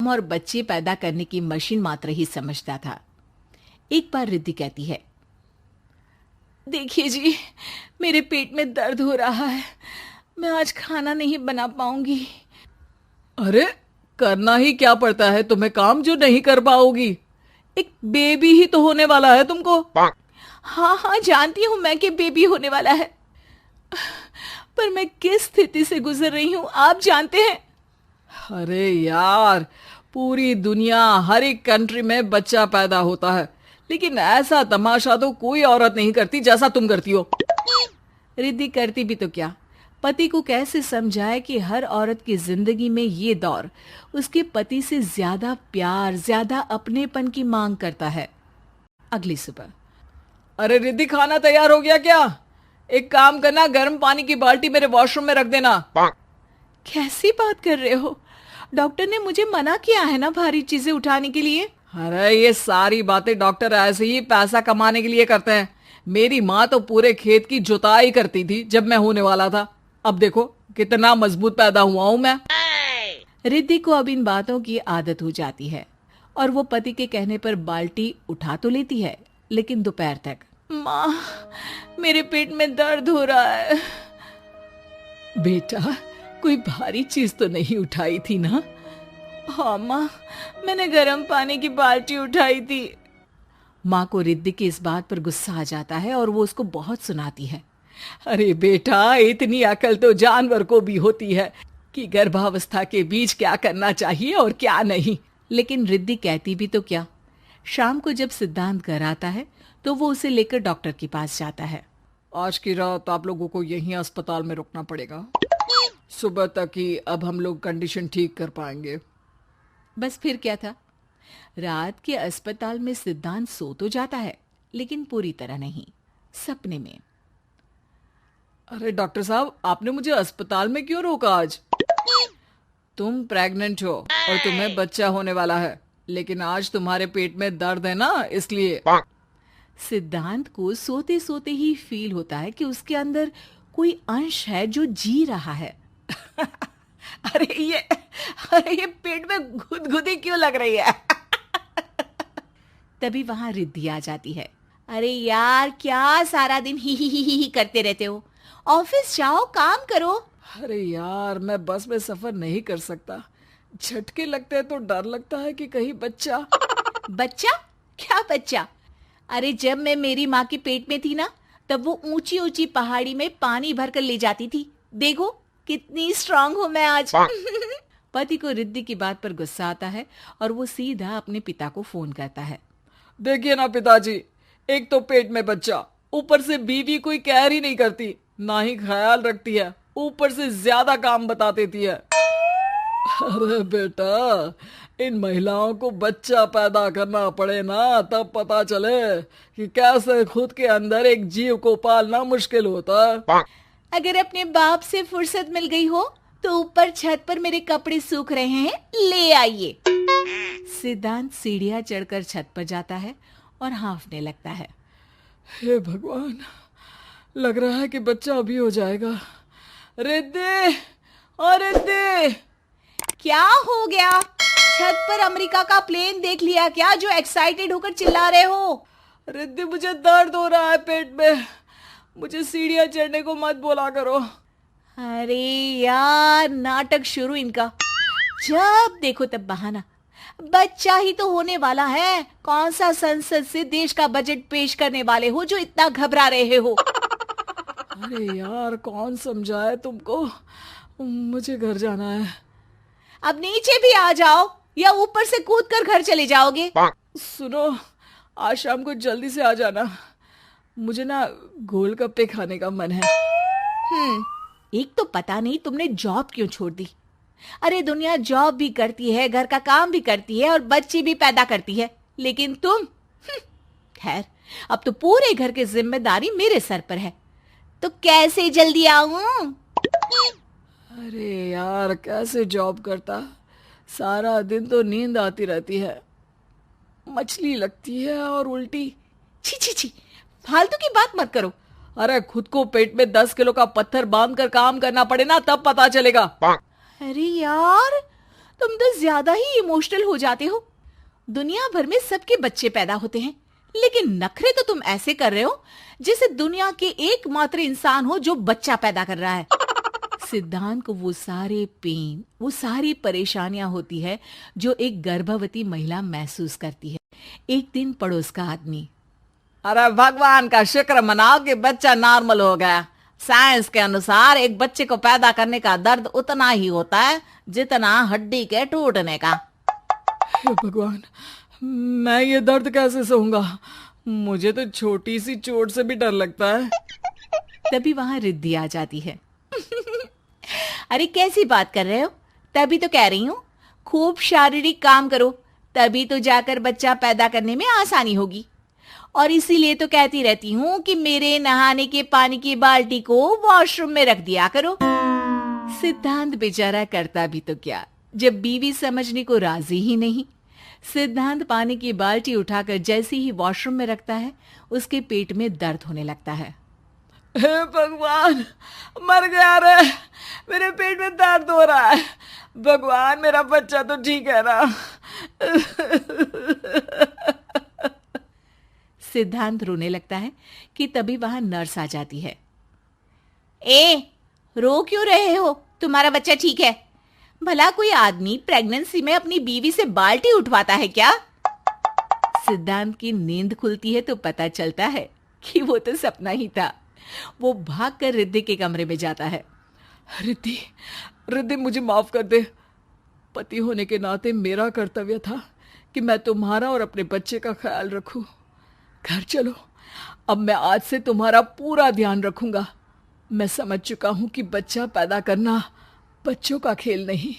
और बच्चे पैदा करने की मशीन मात्र ही समझता था। एक बार रिद्धि कहती है, देखिए जी, मेरे पेट में दर्द हो रहा है, मैं आज खाना नहीं बना पाऊंगी। अरे करना ही क्या पड़ता है तुम्हें काम जो नहीं कर पाओगी? एक बेबी ही तो होने वाला है तुमको। हाँ हाँ, जानती हूँ मैं कि बेबी होने वाला है, पर मैं किस स्थिति से गुजर रही हूँ आप जानते हैं? अरे यार, पूरी दुनिया हर एक कंट्री में बच्चा पैदा होता है, लेकिन ऐसा तमाशा तो कोई औरत नहीं करती जैसा तुम करती हो। रिद्धि करती भी तो क्या, पति को कैसे समझाए कि हर औरत की जिंदगी में ये दौर उसके पति से ज्यादा प्यार, ज्यादा अपनेपन की मांग करता है। अगली सुबह, अरे रिद्धि, खाना तैयार हो गया क्या? एक काम करना, गर्म पानी की बाल्टी मेरे वॉशरूम में रख देना। कैसी बात कर रहे हो? डॉक्टर ने मुझे मना किया है ना भारी चीजें उठाने के लिए। अरे ये सारी बातें डॉक्टर ऐसे ही पैसा कमाने के लिए करते हैं। मेरी माँ तो पूरे खेत की जुताई करती थी जब मैं होने वाला था। अब देखो कितना मजबूत पैदा हुआ हूं मैं। रिद्धि को अब इन बातों की आदत हो जाती है और वो पति के कहने पर बाल्टी उठा तो लेती है, लेकिन दोपहर तक, माँ मेरे पेट में दर्द हो रहा है। बेटा, कोई भारी चीज तो नहीं उठाई थी ना? हाँ माँ, मैंने गर्म पानी की बाल्टी उठाई थी। माँ को रिद्धि की इस बात पर गुस्सा आ जाता है और वो उसको बहुत सुनाती है। अरे बेटा, इतनी अकल तो जानवर को भी होती है कि गर्भावस्था के बीच क्या करना चाहिए और क्या नहीं। लेकिन रिद्धि कहती भी तो क्या। शाम को जब सिद्धांत घर आता है तो वो उसे लेकर डॉक्टर के पास जाता है। आज की रात आप लोगों को यहीं अस्पताल में रुकना पड़ेगा, सुबह तक ही अब हम लोग कंडीशन ठीक कर पाएंगे। बस फिर क्या था, रात के अस्पताल में सिद्धांत सो तो जाता है, लेकिन पूरी तरह नहीं, सपने में। अरे डॉक्टर साहब, आपने मुझे अस्पताल में क्यों रोका आज? तुम प्रेग्नेंट हो और तुम्हें बच्चा होने वाला है, लेकिन आज तुम्हारे पेट में दर्द है ना, इसलिए। सिद्धांत को सोते सोते ही फील होता है कि उसके अंदर कोई अंश है जो जी रहा है। अरे ये पेट में गुदगुदी क्यों लग रही है? तभी वहां रिद्धि आ जाती है। अरे यार, क्या सारा दिन ही करते रहते हो, ऑफिस जाओ, काम करो। अरे यार, मैं बस में सफर नहीं कर सकता, झटके लगते हैं तो डर लगता है कि कहीं बच्चा। बच्चा? क्या बच्चा? अरे जब मैं मेरी माँ के पेट में थी ना, तब वो ऊंची ऊंची पहाड़ी में पानी भर कर ले जाती थी। देखो कितनी स्ट्रांग हूं मैं आज। पति को रिद्धि की बात पर गुस्सा आता है और वो सीधा अपने पिता को फोन करता है। देखिए ना पिताजी, एक तो पेट में बच्चा, ऊपर से बीवी कोई कहर ही नहीं करती, ना ही ख्याल रखती है, ऊपर से ज्यादा काम बता देती है। अरे बेटा, इन महिलाओं को बच्चा पैदा करना पड़े ना, तब पता चले कि कैसे खुद के अंदर एक जीव को पालना मुश्किल होता है। अगर अपने बाप से फुर्सत मिल गई हो तो ऊपर छत पर मेरे कपड़े सूख रहे हैं, ले आइए। सिद्धांत सीढ़ियां चढ़कर छत पर जाता है और हांफने लगता है। हे भगवान, लग रहा है कि बच्चा अभी हो जाएगा। रिद्धि, और रिद्धि। क्या हो गया? छत पर अमेरिका का प्लेन देख लिया क्या जो एक्साइटेड होकर चिल्ला रहे हो? रिद्धि, मुझे दर्द हो रहा है पेट में, मुझे सीढ़ियां चढ़ने को मत बोला करो। अरे यार, नाटक शुरू इनका, जब देखो तब बहाना। बच्चा ही तो होने वाला है, कौन सा संसद से देश का बजट पेश करने वाले हो जो इतना घबरा रहे हो? अरे यार, कौन समझाए तुमको, मुझे घर जाना है। अब नीचे भी आ जाओ या ऊपर से कूद कर घर चले जाओगे? सुनो, आज शाम को जल्दी से आ जाना, मुझे ना गोलगप्पे खाने का मन है। एक तो पता नहीं तुमने जॉब क्यों छोड़ दी। अरे दुनिया जॉब भी करती है, घर का काम भी करती है और बच्चे भी पैदा करती है, लेकिन तुम, खैर, अब तो पूरे घर की जिम्मेदारी मेरे सर पर है, तो कैसे जल्दी आऊं? अरे यार, कैसे जॉब करता, सारा दिन तो नींद आती रहती है, मछली लगती है और उल्टी। छी छी छी, फालतू की बात मत करो। अरे खुद को पेट में 10 किलो का पत्थर बांध कर काम करना पड़े ना, तब पता चलेगा। अरे यार, तुम तो ज्यादा ही इमोशनल हो जाते हो। दुनिया भर में सबके बच्चे पैदा होते हैं, लेकिन नखरे तो तुम ऐसे कर रहे हो जैसे दुनिया के एकमात्र इंसान हो जो बच्चा पैदा कर रहा है। सिद्धांत को वो सारे पेन, वो सारी परेशानियां होती है जो एक गर्भवती महिला महसूस करती है। एक दिन पड़ोस का आदमी, अरे भगवान का शुक्र मनाओ कि बच्चा नॉर्मल हो गया। साइंस के अनुसार एक बच्चे को पैदा करने का दर्द उतना ही होता है जितना हड्डी के टूटने का। हे भगवान, मैं ये दर्द कैसे सहूंगा? मुझे तो छोटी सी चोट से भी डर लगता है। तभी वहां रिद्धि आ जाती है। अरे कैसी बात कर रहे हो? तभी तो कह रही हूँ, खूब शारीरिक काम करो, तभी तो जाकर बच्चा पैदा करने में आसानी होगी। और इसीलिए तो कहती रहती हूँ कि मेरे नहाने के पानी की बाल्टी को वॉशरूम में रख दिया करो। सिद्धांत बेचारा करता भी तो क्या, जब बीवी समझने को राजी ही नहीं। सिद्धांत पानी की बाल्टी उठाकर जैसे ही वॉशरूम में रखता है, उसके पेट में दर्द होने लगता है। हे भगवान, मर गया रे, मेरे पेट में दर्द हो रहा है। भगवान, मेरा बच्चा तो ठीक है ना? सिद्धांत रोने लगता है कि तभी वहां नर्स आ जाती है। ए, रो क्यों रहे हो? तुम्हारा बच्चा ठीक है। भला कोई आदमी प्रेगनेंसी में अपनी बीवी से बाल्टी उठवाता है क्या? सिद्धांत की नींद खुलती है तो पता चलता है कि वो तो सपना ही था। वो भागकर रिद्धि के कमरे में जाता है। रिद्धि, रिद्धि, मुझे माफ कर दे। पति होने के नाते मेरा कर्तव्य था कि मैं तुम्हारा और अपने बच्चे का ख्याल रखूं। घर चलो, अब मैं आज से तुम्हारा पूरा ध्यान रखूंगा। मैं समझ चुका हूं कि बच्चा पैदा करना बच्चों का खेल नहीं।